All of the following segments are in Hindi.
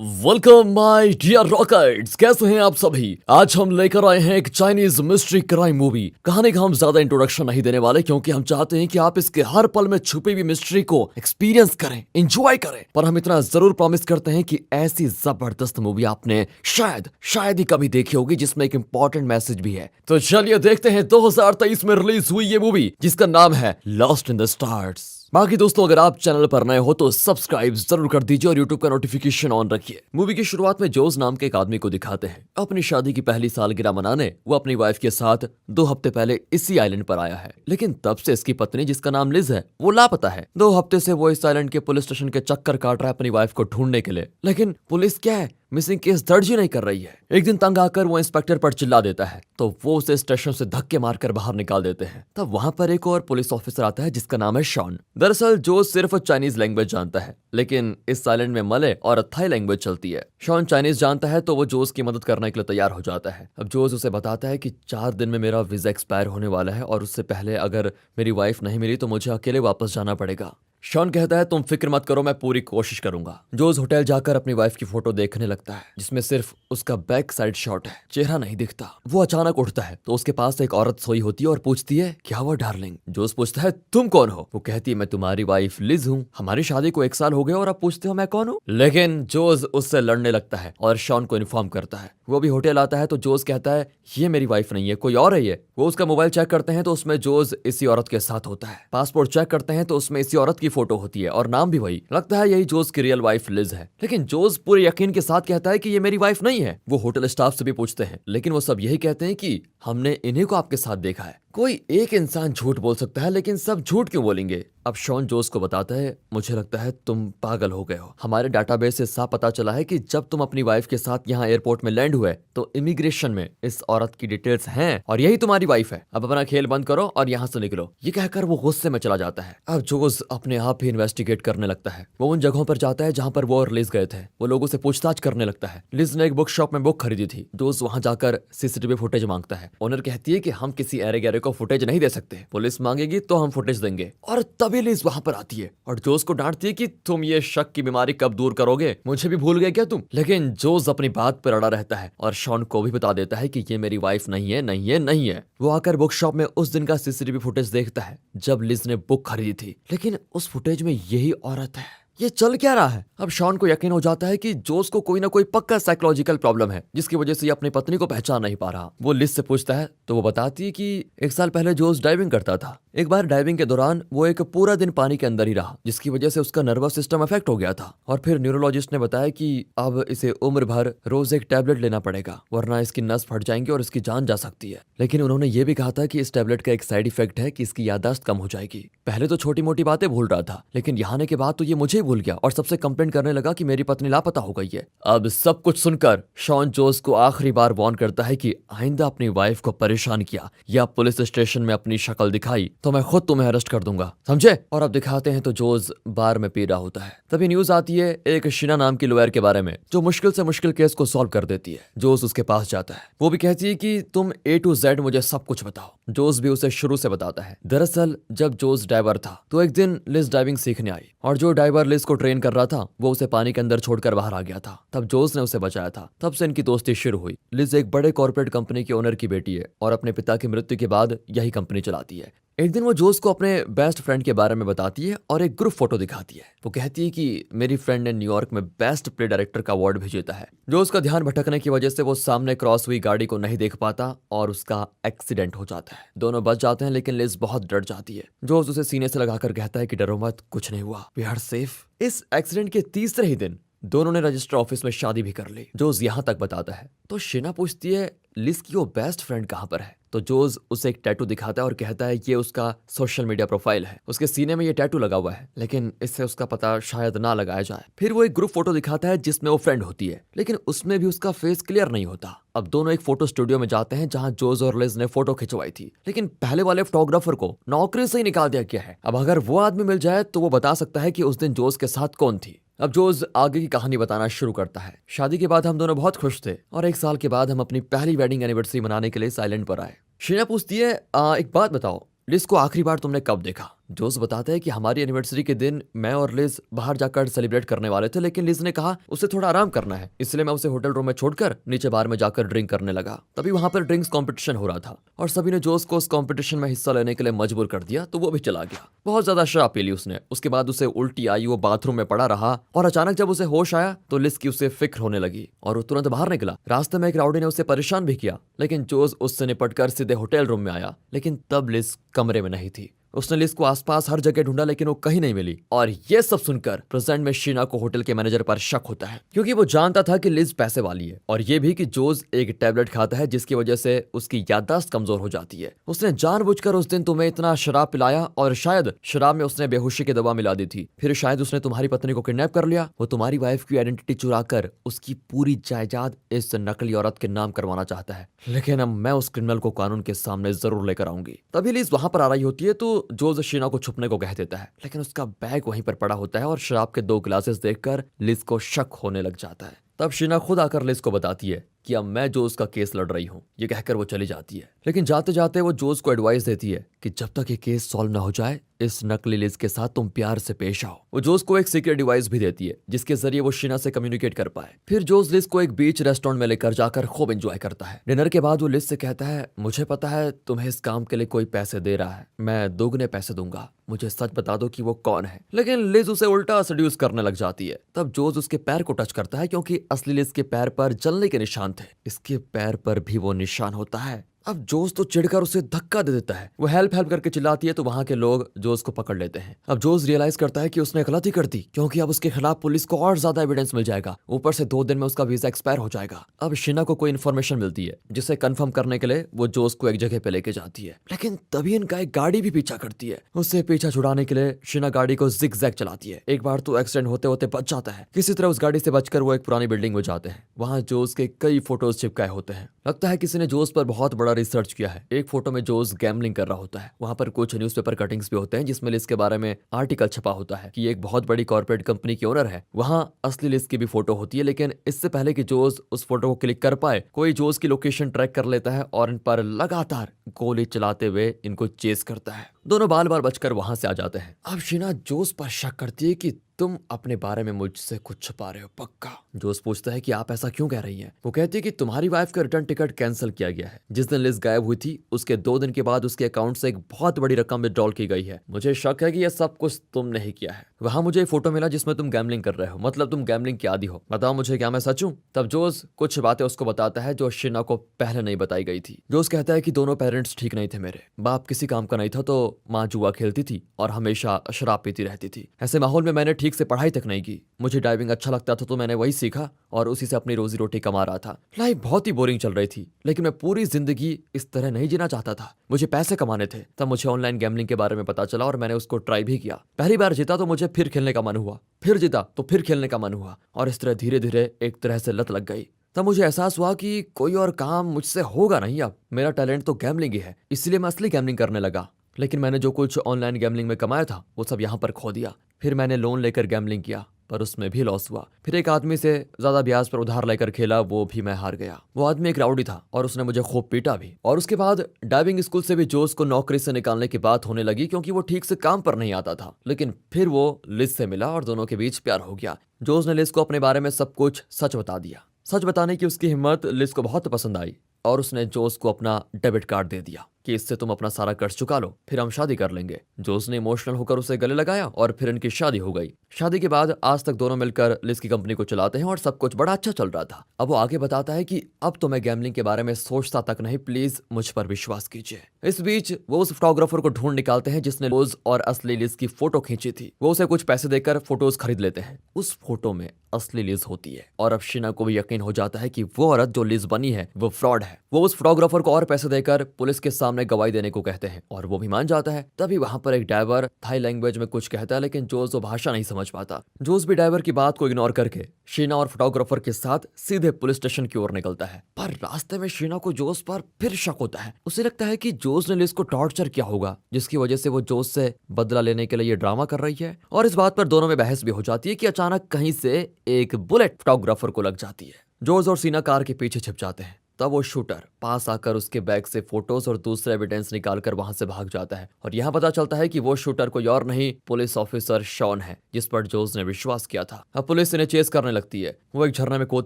Welcome my dear rockets. कैसे हैं आप सभी। आज हम लेकर आए हैं एक चाइनीज मिस्ट्री क्राइम मूवी। कहानी का हम ज्यादा इंट्रोडक्शन नहीं देने वाले क्योंकि हम चाहते हैं कि आप इसके हर पल में छुपी हुई मिस्ट्री को एक्सपीरियंस करें, एंजॉय करें। पर हम इतना जरूर प्रॉमिस करते हैं कि ऐसी जबरदस्त मूवी आपने शायद ही कभी देखी होगी जिसमें एक इंपॉर्टेंट मैसेज भी है। तो चलिए देखते हैं 2023 में रिलीज हुई ये मूवी जिसका नाम है लॉस्ट इन द स्टार्स। बाकी दोस्तों, अगर आप चैनल पर नए हो तो सब्सक्राइब जरूर कर दीजिए और यूट्यूब का नोटिफिकेशन ऑन रखिए। मूवी की शुरुआत में जोस नाम के एक आदमी को दिखाते हैं। अपनी शादी की पहली सालगिरह मनाने वो अपनी वाइफ के साथ 2 हफ्ते पहले इसी आइलैंड पर आया है, लेकिन तब से इसकी पत्नी जिसका नाम लिज है वो लापता है। 2 हफ्ते से वो इस आइलैंड के पुलिस स्टेशन के चक्कर काट रहा है अपनी वाइफ को ढूंढने के लिए, लेकिन पुलिस क्या है, मिसिंग केस दर्ज ही नहीं कर रही है। एक दिन तंग आकर वो इंस्पेक्टर पर चिल्ला देता है तो वो उसे स्टेशन से धक्के मारकर बाहर निकाल देते हैं। तब वहां पर एक और पुलिस ऑफिसर आता है जिसका नाम है शॉन। दरअसल जो सिर्फ चाइनीज लैंग्वेज जानता है, लेकिन इस आइलैंड में मलय और थाई लैंग्वेज चलती है। शॉन चाइनीज जानता है तो वो जोस की मदद करने के लिए तैयार हो जाता है। अब जोस उसे बताता है कि 4 दिन में मेरा वीजा एक्सपायर होने वाला है और उससे पहले अगर मेरी वाइफ नहीं मिली तो मुझे अकेले वापस जाना पड़ेगा। शॉन कहता है तुम फिक्र मत करो, मैं पूरी कोशिश करूंगा। जोस होटल जाकर अपनी वाइफ की फोटो देखने लगता है जिसमें सिर्फ उसका बैक साइड शॉट है, चेहरा नहीं दिखता। वो अचानक उठता है तो उसके पास एक औरत सोई होती है और पूछती है क्या हुआ डार्लिंग। जोस पूछता है तुम कौन हो। वो कहती है मैं तुम्हारी वाइफ लिज हूँ, हमारी शादी को 1 साल हो गया और अब पूछते हो मैं कौन हूँ। लेकिन जोस उससे लड़ने लगता है और शॉन को इन्फॉर्म करता है। वो भी होटल आता है तो जोस कहता है ये मेरी वाइफ नहीं है, कोई और है ये। वो उसका मोबाइल चेक करते हैं तो उसमें जोस इसी औरत के साथ होता है। पासपोर्ट चेक करते हैं तो उसमें इसी औरत की फोटो होती है और नाम भी वही। लगता है यही जोस की रियल वाइफ लिज है, लेकिन जोस पूरे यकीन के साथ कहता है कि ये मेरी वाइफ नहीं है। वो होटल स्टाफ से भी पूछते हैं, लेकिन वो सब यही कहते हैं कि हमने इन्हीं को आपके साथ देखा है। कोई एक इंसान झूठ बोल सकता है, लेकिन सब झूठ क्यों बोलेंगे। अब शॉन जोस को बताता है मुझे लगता है तुम पागल हो गए हो। हमारे डाटाबेस से साफ पता चला है कि जब तुम अपनी वाइफ के साथ यहाँ एयरपोर्ट में लैंड हुए तो इमिग्रेशन में इस औरत की डिटेल्स हैं और यही तुम्हारी वाइफ है। अब अपना खेल बंद करो और यहाँ से निकलो। ये कहकर वो गुस्से में चला जाता है। अब जोस अपने आप ही इन्वेस्टिगेट करने लगता है। वो उन जगहों पर जाता है जहाँ पर वो और लिज गए थे। वो लोगों से पूछताछ करने लगता है। लिज ने एक बुक शॉप में बुक खरीदी थी। जोस वहाँ जाकर सीसीटीवी फुटेज मांगता है। ओनर कहती है कि हम किसी एरे गैरे को फुटेज नहीं दे सकते, पुलिस मांगेगी तो हम फुटेज देंगे। और तभी लिज वहां पर आती है और जोस को डांटती है कि तुम ये शक की बीमारी कब दूर करोगे, मुझे भी भूल गए क्या तुम। लेकिन जोस अपनी बात पर अड़ा रहता है और शॉन को भी बता देता है कि ये मेरी वाइफ नहीं है, नहीं है, नहीं है। वो आकर बुक शॉप में उस दिन का सीसीटीवी फुटेज देखता है जब लिज ने बुक खरीदी थी, लेकिन उस फुटेज में यही औरत है। ये चल क्या रहा है। अब शॉन को यकीन हो जाता है कि जोस को कोई ना कोई पक्का साइकोलॉजिकल प्रॉब्लम है जिसकी वजह से ये अपनी पत्नी को पहचान नहीं पा रहा। वो लिज से पूछता है तो वो बताती है कि 1 साल पहले जोस डाइविंग करता था। एक बार डाइविंग के दौरान वो एक पूरा दिन पानी के अंदर ही रहा जिसकी वजह से उसका नर्वस सिस्टम अफेक्ट हो गया था और फिर न्यूरोलॉजिस्ट ने बताया कि अब इसे उम्र भर रोज एक टैबलेट लेना पड़ेगा वरना इसकी नस फट जाएंगी और इसकी जान जा सकती है। लेकिन उन्होंने ये भी कहा था कि इस टैबलेट का एक साइड इफेक्ट है कि इसकी याददाश्त कम हो जाएगी। पहले तो छोटी मोटी बातें भूल रहा था, लेकिन यहाँ आने के बाद तो ये मुझे ही भूल गया और सबसे कंप्लेंट करने लगा कि मेरी पत्नी लापता हो गई है। अब सब कुछ सुनकर शॉन जोस को आखिरी बार वार्न करता है कि आइंदा अपनी वाइफ को परेशान किया या पुलिस स्टेशन में अपनी शक्ल दिखाई तो मैं खुद तुम्हें अरेस्ट कर दूंगा, समझे। और अब दिखाते हैं तो जोस बार में पी रहा होता है। तभी न्यूज आती है एक शीना नाम की लॉयर के बारे में जो मुश्किल से मुश्किल केस को सॉल्व कर देती है। जोस उसके पास जाता है। वो भी कहती है कि तुम A to Z मुझे सब कुछ बताओ। जोस भी उसे शुरू से बताता है। दरअसल जब जोस डाइवर था तो एक दिन लिज डाइविंग सीखने आई और जो डाइवर लिज को ट्रेन कर रहा था वो उसे पानी के अंदर छोड़कर बाहर आ गया था। तब जोस ने उसे बचाया था। तब से इनकी दोस्ती शुरू हुई। लिज एक बड़े कॉर्पोरेट कंपनी के ओनर की बेटी है और अपने पिता की मृत्यु के बाद यही कंपनी चलाती है। एक दिन वो जोस को अपने बेस्ट फ्रेंड के बारे में बताती है और एक ग्रुप फोटो दिखाती है। वो कहती है कि मेरी फ्रेंड ने न्यूयॉर्क में बेस्ट प्ले डायरेक्टर का अवार्ड भी जीता है। जोस का ध्यान भटकने की वजह से वो सामने क्रॉस हुई गाड़ी को नहीं देख पाता और उसका एक्सीडेंट हो जाता है। दोनों बच जाते हैं, लेकिन लिज बहुत डर जाती है। जोस उसे सीने से लगाकर कहता है कि डरो मत, कुछ नहीं हुआ, वी आर सेफ। इस एक्सीडेंट के तीसरे ही दिन दोनों ने रजिस्टर ऑफिस में शादी भी कर ली। जोस यहाँ तक बताता है तो शीना पूछती है लिज की वो बेस्ट फ्रेंड कहाँ पर है। तो जोस उसे एक टैटू दिखाता है और कहता है ये उसका सोशल मीडिया प्रोफाइल है। उसके सीने में ये टैटू लगा हुआ है, लेकिन इससे उसका पता शायद ना लगाया जाए। फिर वो एक ग्रुप फोटो दिखाता है जिसमें वो फ्रेंड होती है, लेकिन उसमें भी उसका फेस क्लियर नहीं होता। अब दोनों एक फोटो स्टूडियो में जाते हैं जहां जोस और लिज ने फोटो खिंचवाई थी, लेकिन पहले वाले फोटोग्राफर को नौकरी से ही निकाल दिया गया है। अब अगर वो आदमी मिल जाए तो वो बता सकता है कि उस दिन जोस के साथ कौन थी। अब जोस आगे की कहानी बताना शुरू करता है। शादी के बाद हम दोनों बहुत खुश थे और 1 साल के बाद हम अपनी पहली वेडिंग एनिवर्सरी मनाने के लिए साइलेंट पर आए। शीना पूछती है एक बात बताओ, लिज को आखिरी बार तुमने कब देखा। जोस बताता है कि हमारी एनिवर्सरी के दिन मैं और लिज बाहर जाकर सेलिब्रेट करने वाले थे, लेकिन लिज ने कहा उसे थोड़ा आराम करना है, इसलिए मैं उसे होटल रूम में छोड़कर नीचे बार में जाकर ड्रिंक करने लगा। तभी वहां पर ड्रिंक्स कंपटीशन हो रहा था और सभी ने जोस को उस कंपटीशन में हिस्सा लेने के लिए मजबूर कर दिया, तो वो भी चला गया। बहुत ज्यादा शराब पी ली उसने। उसके बाद उसे उल्टी आई, वो बाथरूम में पड़ा रहा और अचानक जब उसे होश आया तो लिज की उसे फिक्र होने लगी और वो तुरंत बाहर निकला। रास्ते में एक राउडी ने उसे परेशान भी किया, लेकिन जोस उससे निपटकर सीधे होटल रूम में आया। लेकिन तब लिज कमरे में नहीं थी। उसने लिज को आसपास हर जगह ढूंढा, लेकिन वो कहीं नहीं मिली। और ये सब सुनकर प्रेजेंट में शीना को होटल के मैनेजर पर शक होता है, क्योंकि वो जानता था कि लिज पैसे वाली है और ये भी कि जोस एक टैबलेट खाता है जिसकी वजह से उसकी याददाश्त कमजोर हो जाती है। उसने जानबूझकर उस दिन तुम्हें इतना शराब पिलाया और शायद शराब में उसने बेहोशी की दवा मिला दी थी। फिर शायद उसने तुम्हारी पत्नी को किडनैप कर लिया। वो तुम्हारी वाइफ की आइडेंटिटी चुराकर उसकी पूरी जायदाद इस नकली औरत के नाम करवाना चाहता है, लेकिन अब मैं उस क्रिमिनल को कानून के सामने जरूर लेकर आऊंगी। तभी लिज वहां पर आ रही होती है तो जोस शीना को छुपने को कह देता है, लेकिन उसका बैग वहीं पर पड़ा होता है और शराब के 2 ग्लासेस देखकर लिज को शक होने लग जाता है। तब शीना खुद आकर लिज को बताती है कि अब मैं जोस का केस लड़ रही हूँ। ये कहकर वो चली जाती है, लेकिन जाते जाते वो जोस को एडवाइस देती है कि जब तक ये केस सॉल्व ना हो जाए इस नकली लिज के साथ तुम प्यार से पेश आओ। वो जोस को एक सीक्रेट डिवाइस भी देती है जिसके जरिए वो शीना से कम्युनिकेट कर पाए। फिर जोस लिज को एक बीच रेस्टोरेंट में लेकर जाकर खूब एंजॉय करता है। डिनर के बाद वो लिज से कहता है, मुझे पता है तुम्हें इस काम के लिए कोई पैसे दे रहा है, मैं दोगुने पैसे दूंगा, मुझे सच बता दो कि वो कौन है। लेकिन लिज उसे उल्टा सेड्यूस करने लग जाती है। तब जोस उसके पैर को टच करता है, क्योंकि असली लिज के पैर पर जलने के निशान थे। इसके पैर पर भी वो निशान होता है। अब जोस तो चिढ़कर उसे धक्का दे देता है। वो हेल्प हेल्प करके चिल्लाती है तो वहां के लोग जोस को पकड़ लेते हैं। अब जोस रियलाइज करता है कि उसने गलती कर दी, क्योंकि अब उसके खिलाफ पुलिस को और ज्यादा एविडेंस मिल जाएगा। ऊपर से 2 दिन में उसका वीजा एक्सपायर हो जाएगा। अब शीना को कोई इन्फॉर्मेशन मिलती है जिसे कंफर्म करने के लिए वो जोस को एक जगह पे लेके जाती है, लेकिन तभी इनका एक गाड़ी भी पीछा करती है। उससे पीछा छुड़ाने के लिए शीना गाड़ी को जिग जैग चलाती है। एक बार तो एक्सीडेंट होते होते बच जाता है। किसी तरह उस गाड़ी से बचकर वो एक पुरानी बिल्डिंग में जाते हैं। वहां जोस के कई फोटोज चिपकाए होते हैं। लगता है किसी ने जोस पर बहुत बड़ा रिसर्च किया है। एक फोटो में जोस गैम्बलिंग कर रहा होता है। वहां पर कुछ न्यूज़पेपर कटिंग्स भी होते हैं जिसमें लिज के बारे में आर्टिकल छपा होता है कि एक बहुत बड़ी कॉर्पोरेट कंपनी की ओनर है। वहां असली लिज की भी फोटो होती है, लेकिन इससे पहले कि जोस उस फोटो को क्लिक कर पाए कोई जोस की लोकेशन ट्रैक कर लेता है और इन पर लगातार गोली चलाते हुए इनको चेस करता है। दोनों बाल बाल बचकर वहां से आ जाते हैं। अब शीना जोस पर शक करती है कि तुम अपने बारे में मुझसे कुछ छुपा रहे हो पक्का। जोस पूछता है कि आप ऐसा क्यों कह रही हैं। वो कहती है कि तुम्हारी वाइफ का रिटर्न टिकट कैंसिल किया गया है। जिस दिन लिज गायब हुई थी उसके 2 दिन के बाद उसके अकाउंट से एक बहुत बड़ी रकम विड्रॉल की गई है। मुझे शक है कि यह सब कुछ तुमने ही किया है। वहां मुझे फोटो मिला जिसमें तुम गैम्बलिंग कर रहे हो, मतलब तुम गैम्बलिंग के आदी हो। बताओ मुझे, क्या मैं सच हूँ? तब जोस कुछ बातें उसको बताता है जो शीना को पहले नहीं बताई गई थी। जोस कहता है कि दोनों पेरेंट्स ठीक नहीं थे मेरे। बाप किसी काम का नहीं था तो माँ जुआ खेलती थी और हमेशा शराब पीती रहती थी। ऐसे माहौल में मैंने ठीक से पढ़ाई तक नहीं की। मुझे डाइविंग अच्छा लगता था तो मैंने वही सीखा और उसी से अपनी रोजी रोटी कमा रहा था। लाइफ बहुत ही बोरिंग चल रही थी, लेकिन मैं पूरी जिंदगी इस तरह नहीं जीना चाहता था। मुझे पैसे कमाने थे। तब मुझे ऑनलाइन गैम्बलिंग के बारे में पता चला और मैंने उसको ट्राई भी किया। पहली बार जीता तो मुझे फिर खेलने का मन हुआ, फिर जीता तो फिर खेलने का मन हुआ और इस तरह धीरे धीरे एक तरह से लत लग गई। तब मुझे एहसास हुआ कि कोई और काम मुझसे होगा नहीं। अब मेरा टैलेंट तो गैम्बलिंग ही है, इसलिए मैं असली गैम्बलिंग करने लगा। लेकिन मैंने जो कुछ ऑनलाइन गैम्बलिंग में कमाया था वो सब यहाँ पर खो दिया। फिर मैंने लोन लेकर गैम्बलिंग किया पर उसमें भी लॉस हुआ। फिर एक आदमी से ज्यादा ब्याज पर उधार लेकर खेला, वो भी मैं हार गया। वो आदमी एक राउडी था और उसने मुझे खूब पीटा भी। और उसके बाद डाइविंग स्कूल से भी जोस को नौकरी से निकालने की बात होने लगी, क्योंकि वो ठीक से काम पर नहीं आता था। लेकिन फिर वो लिज से मिला और दोनों के बीच प्यार हो गया। जोस ने लिज को अपने बारे में सब कुछ सच बता दिया। सच बताने की उसकी हिम्मत लिज को बहुत पसंद आई और उसने जोस को अपना डेबिट कार्ड दे दिया कि इससे तुम अपना सारा कर्ज चुका लो, फिर हम शादी कर लेंगे। जोस ने इमोशनल होकर उसे गले लगाया और फिर इनकी शादी हो गई। शादी के बाद आज तक दोनों मिलकर लिज की कंपनी को चलाते हैं और सब कुछ बड़ा अच्छा चल रहा था। अब वो आगे बताता है कि अब तो मैं गैम्बलिंग के बारे में सोचता तक नहीं, प्लीज मुझ पर विश्वास कीजिए। इस बीच वो उस फोटोग्राफर को ढूंढ निकालते हैं जिसने रोज और असली लिज की फोटो खींची थी। वो उसे कुछ पैसे देकर फोटोज खरीद लेते हैं। उस फोटो में असली लिज होती है और अब शीना को भी यकीन हो जाता है कि वो औरत जो लिज बनी है वो फ्रॉड है। वो उस फोटोग्राफर को और पैसे देकर पुलिस के सामने गवाही देने को कहते हैं और वो भी मान जाता है। तभी वहां पर एक ड्राइवर थाई लैंग्वेज में कुछ कहता है, लेकिन जोस वो भाषा नहीं समझ पाता। जोस भी ड्राइवर की बात को इग्नोर करके शीना और फोटोग्राफर के साथ सीधे पुलिस स्टेशन की ओर निकलता है। पर रास्ते में शीना को जोस पर फिर शक होता है। उसे लगता है कि जोस ने लिज को टॉर्चर किया होगा, जिसकी वजह से वो जोस से बदला लेने के लिए ये ड्रामा कर रही है। और इस बात पर दोनों में बहस भी हो जाती है कि अचानक कहीं से एक बुलेट फोटोग्राफर को लग जाती है। जोस और शीना कार के पीछे छिप जाते हैं। तब वो शूटर पास आकर उसके बैग से फोटोज और दूसरे एविडेंस निकालकर वहां से भाग जाता है और यहाँ पता चलता है कि वो शूटर कोई और नहीं, पुलिस ऑफिसर शॉन है, जिस पर जोस ने विश्वास किया था। अब पुलिस इन्हें चेस करने लगती है। वो एक झरने में कूद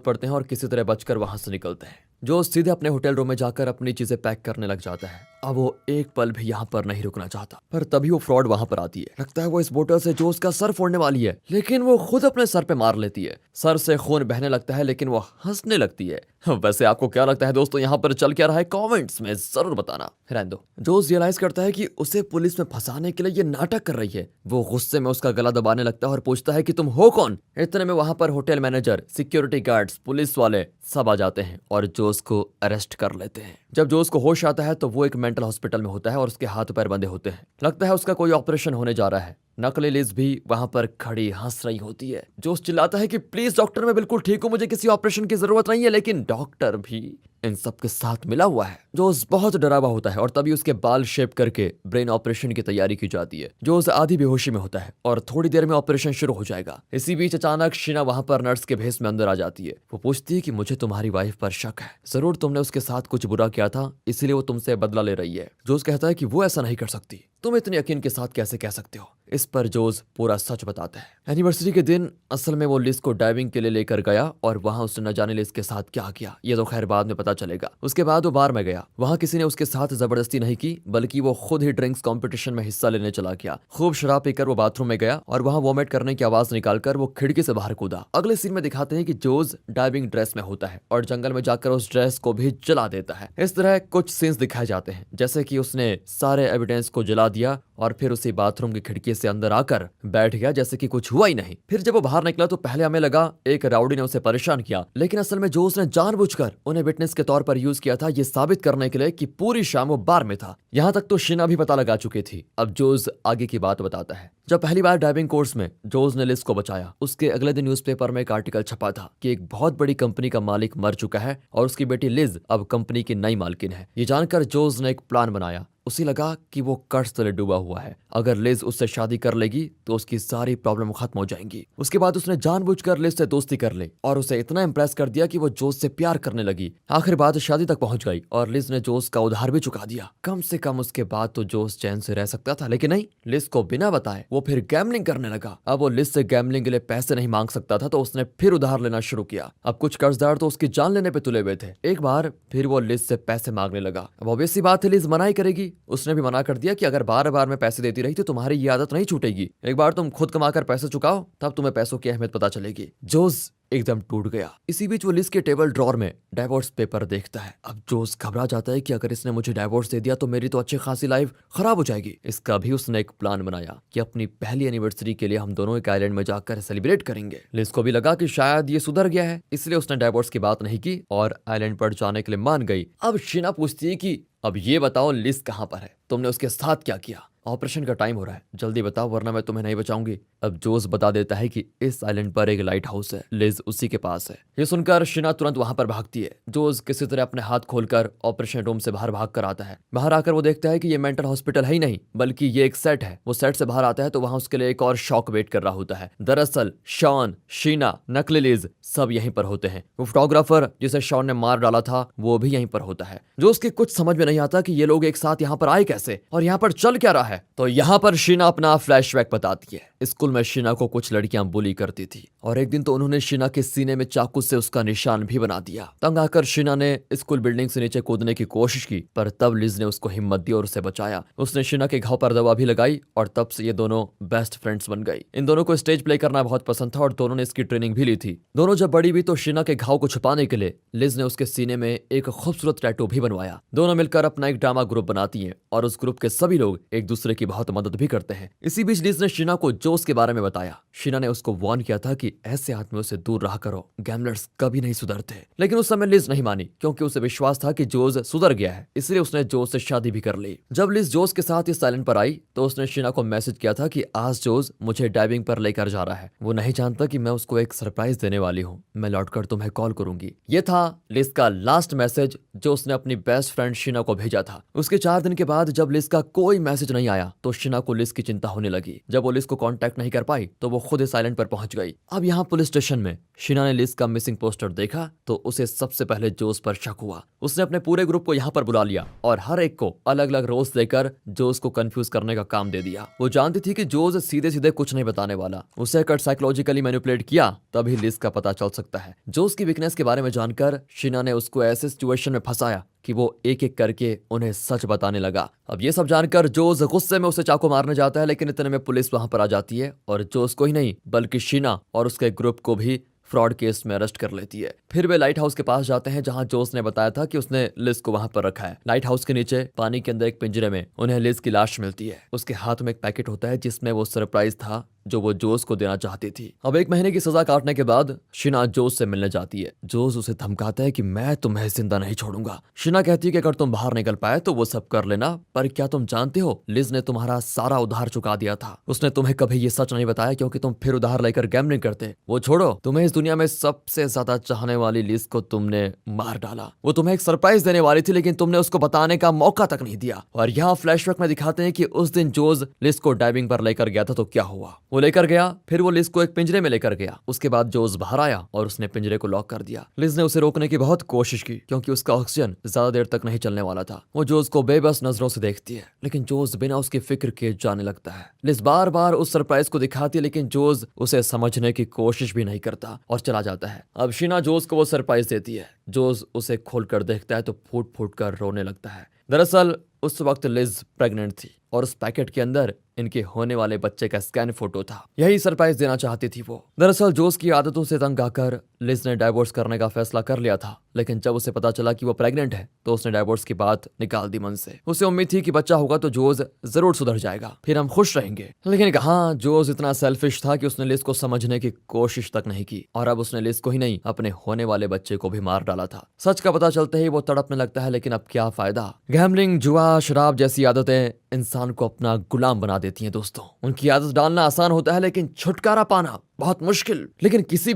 पड़ते हैं और किसी तरह बचकर वहां से निकलते हैं। जोस सीधे अपने होटल रूम में जाकर अपनी चीजें पैक करने लग जाता है। अब वो एक पल भी यहाँ पर नहीं रुकना चाहता, पर तभी वो फ्रॉड वहां पर आती है। लगता है वो इस बोतल से जोस का सर फोड़ने वाली है, लेकिन वो खुद अपने सर पे मार लेती है। सर से खून बहने लगता है, लेकिन वो हंसने लगती है। वैसे आपको क्या लगता है दोस्तों, यहाँ पर चल क्या रहा है? कमेंट्स में जरूर बताना। रहने दो। जोस रियलाइज करता है कि उसे पुलिस में फंसाने के लिए ये नाटक कर रही है। वो गुस्से में उसका गला दबाने लगता है और पूछता है कि तुम हो कौन? इतने में वहां पर hotel manager, security guards, police वाले सब आ जाते हैं और जोस को अरेस्ट कर लेते हैं। जब जोस को होश आता है तो वो एक मेंटल हॉस्पिटल में होता है और उसके हाथ पैर बंधे होते हैं। लगता है उसका कोई ऑपरेशन होने जा रहा है। नकली लिज भी वहां पर खड़ी हंस रही होती है। जोस चिल्लाता है कि प्लीज डॉक्टर, मैं बिल्कुल ठीक हूं, मुझे किसी ऑपरेशन की जरूरत नहीं है, लेकिन डॉक्टर भी इन सब के साथ मिला हुआ है। जोस बहुत डरा हुआ होता है और तभी उसके बाल शेप करके ब्रेन ऑपरेशन की तैयारी की जाती है। जोस आधी बेहोशी में होता है और थोड़ी देर में ऑपरेशन शुरू हो जाएगा। इसी बीच अचानक शीना वहां पर नर्स के भेस में अंदर आ जाती है। वो पूछती है कि मुझे तुम्हारी वाइफ पर शक है, जरूर तुमने उसके साथ कुछ बुरा किया था, इसलिए वो तुमसे बदला ले रही है। जोस कहता है कि वो ऐसा नहीं कर सकती, तुम इतने यकीन के साथ कैसे कह सकते हो? इस पर जोस पूरा सच बताता है। एनिवर्सरी के दिन असल में वो लिज को डाइविंग के लिए लेकर गया और वहां उसने न जाने लिज के साथ क्या किया, ये तो खैर बाद में पता चलेगा। उसके बाद वो बार में गया। वहां किसी ने उसके साथ जबरदस्ती नहीं की, बल्कि वो खुद ही ड्रिंक्स कंपटीशन में हिस्सा लेने चला गया। खूब शराब पीकर वो बाथरूम में गया और वहां वॉमिट करने की आवाज निकालकर वो खिड़की से बाहर कूदा। अगले सीन में दिखाते हैं कि जोस डाइविंग ड्रेस में होता है और जंगल में जाकर उस ड्रेस को भी जला देता है। इस तरह कुछ सीन्स दिखाए जाते हैं, जैसे कि उसने सारे एविडेंस को जला दिया और फिर उसी बाथरूम की खिड़की से अंदर आकर बैठ गया जैसे कि कुछ हुआ ही नहीं। फिर जब वो बाहर निकला तो पहले हमें लगा एक राउडी ने उसे परेशान किया, लेकिन असल में जोस ने जानबूझकर उन्हें विटनेस के तौर पर यूज किया था, ये साबित करने के लिए कि पूरी शाम वो बार में था। यहाँ तक तो शीना भी पता लगा चुकी थी। अब जोस आगे की बात बताता है। जब पहली बार डाइविंग कोर्स में जोस ने लिज को बचाया, उसके अगले दिन न्यूज़पेपर में एक आर्टिकल छपा था कि एक बहुत बड़ी कंपनी का मालिक मर चुका है और उसकी बेटी लिज अब कंपनी की नई मालकिन है। ये जानकर जोस ने एक प्लान बनाया। उसे लगा कि वो कर्ज तले डूबा हुआ है, अगर लिज उससे शादी कर लेगी तो उसकी सारी प्रॉब्लम खत्म हो जाएंगी। उसके बाद उसने जानबूझकर लिज से दोस्ती कर ली और उसे इतना इंप्रेस कर दिया कि वो जोस से प्यार करने लगी। आखिर बात शादी तक पहुंच गई और लिज ने जोस का उधार भी चुका दिया। कम से कम उसके बाद तो जोस चैन से रह सकता था, लेकिन नहीं, लिज को बिना बताए वो फिर गैम्बलिंग करने लगा। अब वो लिज से गैम्बलिंग के लिए पैसे नहीं मांग सकता था, तो उसने फिर उधार लेना शुरू किया। अब कुछ कर्जदार तो उसकी जान लेने पे तुले हुए थे। एक बार फिर वो लिज से पैसे मांगने लगा। अब ऑब्वियस सी बात है, लिज मना ही करेगी। उसने भी मना कर दिया कि अगर बार बार मैं पैसे देती रही तो तुम्हारी ये आदत नहीं छूटेगी। एक बार तुम खुद कमाकर पैसे चुकाओ, तब तुम्हें पैसों की अहमियत पता चलेगी। जोस एकदम टूट गया। इसी बीच वो लिज के टेबल ड्रॉर में डाइवोर्स पेपर देखता है। अब जोस घबरा जाता है कि अगर इसने मुझे डाइवोर्स दे दिया तो मेरी तो अच्छी खासी लाइफ खराब हो जाएगी। इसका भी उसने एक प्लान बनाया कि अपनी पहली एनिवर्सरी के लिए हम दोनों एक आइलैंड में जाकर सेलिब्रेट करेंगे। लिज को भी लगा कि शायद ये सुधर गया है, इसलिए उसने डाइवोर्स की बात नहीं की और आइलैंड पर जाने के लिए मान गई। अब शीना पूछती है कि अब ये बताओ लिज कहाँ पर है, तुमने उसके साथ क्या किया? ऑपरेशन का टाइम हो रहा है, जल्दी बताओ वरना मैं तुम्हें नहीं बचाऊंगी। अब जोस बता देता है कि इस आइलैंड पर एक लाइट हाउस है, लिज उसी के पास है। ये सुनकर शीना तुरंत वहां पर भागती है। जोस किसी तरह अपने हाथ खोलकर ऑपरेशन रूम से बाहर भाग कर आता है। बाहर आकर वो देखता है कि ये मेंटल हॉस्पिटल है ही नहीं, बल्कि ये एक सेट है। वो सेट से बाहर आता है तो वहां उसके लिए एक और शॉक वेट कर रहा होता है। दरअसल शॉन, शीना, नकली लिज सब यहीं पर होते हैं। वो फोटोग्राफर जिसे शॉन ने मार डाला था वो भी यहीं पर होता है। जो उसकी कुछ समझ में नहीं आता कि ये लोग एक साथ यहाँ पर आए कैसे और यहाँ पर चल क्या रहा है। तो यहाँ पर शीना अपना फ्लैशबैक बताती है। स्कूल में शीना को कुछ लड़कियां बुली करती थी और एक दिन तो उन्होंने शीना के सीने में चाकू से उसका निशान भी बना दिया। तंग आकर शीना ने स्कूल बिल्डिंग से नीचे कूदने की कोशिश की, पर तब लिज ने उसको हिम्मत दी और उसे बचाया। उसने शीना के घाव पर दवा भी लगाई और तब से ये दोनों बेस्ट फ्रेंड्स बन गई। इन दोनों को स्टेज प्ले करना बहुत पसंद था और दोनों ने इसकी ट्रेनिंग भी ली थी। दोनों जब बड़ी हुई तो शीना के घाव को छुपाने के लिए लिज ने उसके सीने में एक खूबसूरत टैटू भी बनवाया। दोनों मिलकर अपना एक ड्रामा ग्रुप बनाती है और उस ग्रुप के सभी लोग एक दूसरे की बहुत मदद भी करते हैं। इसी बीच लिज ने शीना को जोस के बारे में बताया। शीना ने उसको वार्न किया था कि ऐसे आदमियों से दूर रहा करो, गैम्बलर्स कभी नहीं सुधरते। लेकिन उस समय लिज नहीं मानी, क्योंकि उसे विश्वास था कि जोस सुधर गया है, इसलिए उसने जोस से शादी भी कर ली। जब लिज जोस के साथ इस आइलैंड पर आई तो उसने शीना को मैसेज किया था कि आज जोस मुझे डाइविंग पर लेकर जा रहा है। वो नहीं जानता कि मैं उसको एक सरप्राइज देने वाली हूँ। मैं लौटकर तुम्हें कॉल करूंगी। ये था लिज का लास्ट मैसेज जो उसने अपनी बेस्ट फ्रेंड शीना को भेजा था। उसके 4 दिन के बाद जब लिज का कोई मैसेज नहीं आया तो शीना को लिज की चिंता होने लगी। जब वो लिज को कांटेक्ट नहीं कर पाई तो वो खुद इस आइलैंड पर पहुंच गई। अब यहाँ पुलिस स्टेशन में शीना ने लिज का मिसिंग पोस्टर देखा तो उसे सबसे पहले जोस पर शक हुआ। उसने अपने पूरे ग्रुप को यहाँ पर बुला लिया और हर एक को अलग अलग रोल्स देकर जोस को कंफ्यूज करने का काम दे दिया। वो जानती थी कि जोस सीधे सीधे कुछ नहीं बताने वाला, उसे कट साइकोलॉजिकली मैनिपुलेट किया तभी लिज का पता चल सकता है। जोस की वीकनेस के बारे में जानकर शीना ने उसको ऐसे सिचुएशन में फंसाया कि वो एक एक करके उन्हें सच बताने लगा। अब ये सब जानकर जोस गुस्से में उसे चाकू मारने जाता है, लेकिन इतने में पुलिस वहां पर आ जाती है और जोस को ही नहीं बल्कि शीना और उसके ग्रुप को भी फ्रॉड केस में अरेस्ट कर लेती है। फिर वे लाइट हाउस के पास जाते हैं जहां जोस ने बताया था कि उसने लिज को वहां पर रखा है। लाइट हाउस के नीचे पानी के अंदर एक पिंजरे में उन्हें लिज की लाश मिलती है। उसके हाथ में एक पैकेट होता है जिसमें वो सरप्राइज था जो वो जोस को देना चाहती थी। अब 1 महीने की सजा काटने के बाद शीना जोस से मिलने जाती है। जोस उसे धमकाता है कि मैं तुम्हें जिंदा नहीं छोड़ूंगा। शीना कहती है कि अगर तुम बाहर निकल पाए तो वो सब कर लेना, पर क्या तुम जानते हो लिज ने तुम्हारा सारा उधार चुका दिया था। उसने तुम्हें कभी ये सच नहीं बताया क्योंकि तुम फिर उधार लेकर गैम्बलिंग करते। वो छोड़ो, तुम्हें इस दुनिया में सबसे ज्यादा चाहने वाली लिज को तुमने मार डाला। वो तुम्हें एक सरप्राइज देने वाली थी लेकिन तुमने उसको बताने का मौका तक नहीं दिया। और यहाँ फ्लैशबैक में दिखाते हैं कि उस दिन जोस लिज को डाइविंग पर लेकर गया था तो क्या हुआ। वो लेकर गया, फिर वो लिज को एक पिंजरे में लेकर गया। उसके बाद जोस बाहर आया और उसने पिंजरे को लॉक कर दिया। लिज ने उसे रोकने की बहुत कोशिश की क्योंकि उसका ऑक्सीजन ज्यादा देर तक नहीं चलने वाला था। वो जोस को बेबस नजरों से देखती है लेकिन जोस बिना उसकी फिक्र किए जाने लगता है। लिज बार बार उस सरप्राइज को दिखाती है लेकिन जोस उसे समझने की कोशिश भी नहीं करता और चला जाता है। अब शीना जोस को वो सरप्राइज देती है। जोस उसे खोलकर देखता है तो फूट फूट कर रोने लगता है। दरअसल उस वक्त लिज प्रेग्नेंट थी और उस पैकेट के अंदर इनके होने वाले बच्चे का स्कैन फोटो था। यही सरप्राइज देना चाहती थी वो। दरअसल जोस की आदतों से तंग आकर लिज ने डाइवोर्स करने का फैसला कर लिया था, लेकिन जब उसे पता चला कि वो प्रेग्नेंट है तो उसने डाइवोर्स की बात निकाल दी मन से। उसे उम्मीद थी कि बच्चा होगा तो जोस जरूर सुधर जाएगा, फिर हम खुश रहेंगे। लेकिन कहाँ, जोस इतना सेल्फिश था कि उसने लिज को समझने की कोशिश तक नहीं की और अब उसने लिज को ही नहीं अपने होने वाले बच्चे को भी मार डाला था। सच का पता चलते ही वो तड़पने लगता है, लेकिन अब क्या फायदा। गैम्बलिंग, जुआ, शराब जैसी आदतें इंसान को अपना गुलाम बना देती हैं दोस्तों। उनकी आदत डालना आसान होता है लेकिन छुटकारा पाना बहुत मुश्किल। लेकिन किसी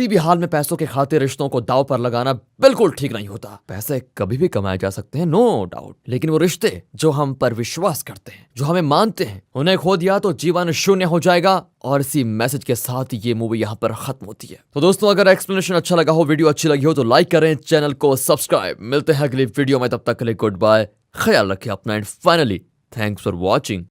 भी हाल में पैसों के खातिर रिश्तों को दांव पर लगाना बिल्कुल ठीक नहीं होता। पैसे कभी भी कमाए जा सकते हैं, नो डाउट, लेकिन वो रिश्ते जो हम पर विश्वास करते हैं, जो हमें मानते हैं, उन्हें खो दिया तो जीवन शून्य हो जाएगा। और इसी मैसेज के साथ ये मूवी यहाँ पर खत्म होती है। तो दोस्तों, अगर एक्सप्लेनेशन अच्छा लगा हो, वीडियो अच्छी लगी हो तो लाइक करें, चैनल को सब्सक्राइब। मिलते हैं अगली वीडियो में, तब तक के लिए गुड बाय, ख्याल रखें अपना and finally thanks for watching.